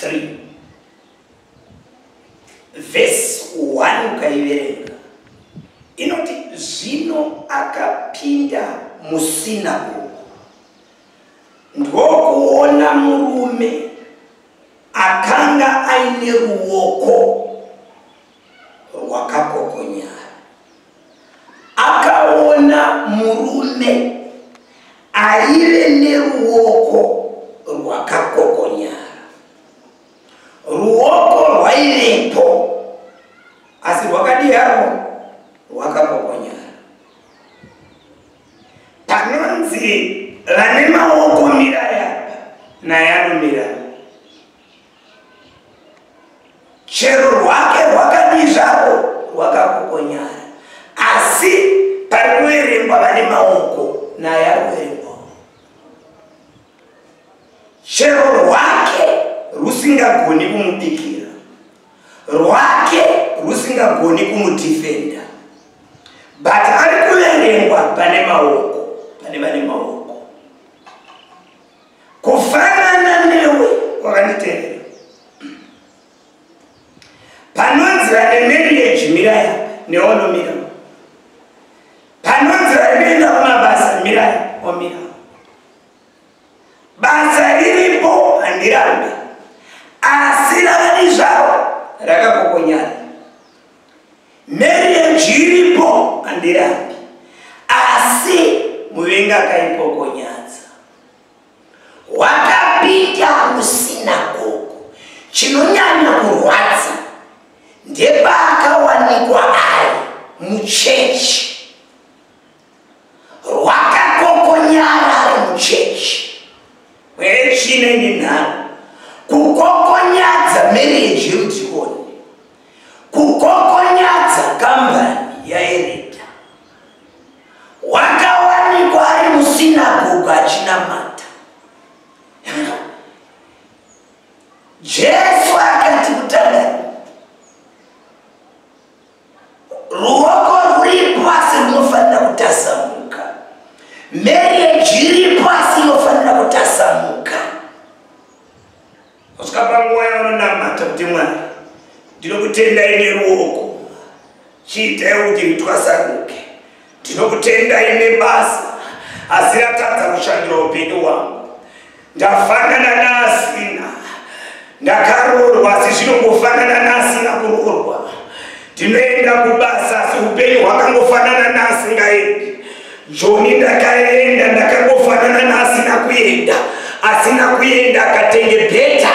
3 verse 1 kaiverenga inoti zvino akapinda musinagoge ndokuona murume akanga aine ruoko rwakakokonyara. Akaona murume aive neruoko rwakakokonyara. Ruoko rwaivepo asi rwakadi haro rwakakokonyara. Panonzi vane maoko miraya naye anomira. Chero rwake rwakadi zvaro rwakakokonyara asi pari kuverengwa vane maoko naye arikuverengwa. Chero rwake rusingagoni kumubikira, rwake rusingagoni kumudifenda, but ari kuverengwa pane maoko, pane vane maoko. Kufanana newe wakanditeerera. Panonzi vane marriage miraya neonomira. Panonzi vanoenda kumabasa miraya omira. Basa riripo handirambe asi ravani zvaro rakakokonyara. Marriage iripo handirambe asi muvengi akaipokonyadza. Wakapinda musinagoge, chinonyanya kurwadza ndepakawanikwa ari muchechi. Rwakakokonyara ari muchechi. Wechine ninharo kukokonyadza marriage yeutione, kukokonyadza kambani yaereta. Wakawanikwa ari musinagoge achinamata. Jesu akati kutanga ruoko ruripo asi runofanira kutasamuka. Marriage iripo asi inofanira kutasamuka. Kusvika panguva yaunonamata kuti Mwari ndinokutendai neruoko, chiitai kuti ritwasanuke. Ndinokutendai nebasa asi ratadza kushandira upenyu hwangu. Ndafanana naasina, ndakaroorwa asi zvinongofanana naasina kuroorwa. Ndinoenda kubasa asi upenyu hwakangofanana naasingaendi. Joni ndakaenda ndakangofanana naasina kuenda, asina kuenda akatenge bheta.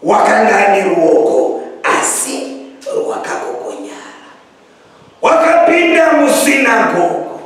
Wakanga ane ruoko asi rwakakokonyara. Wakapinda musinagoge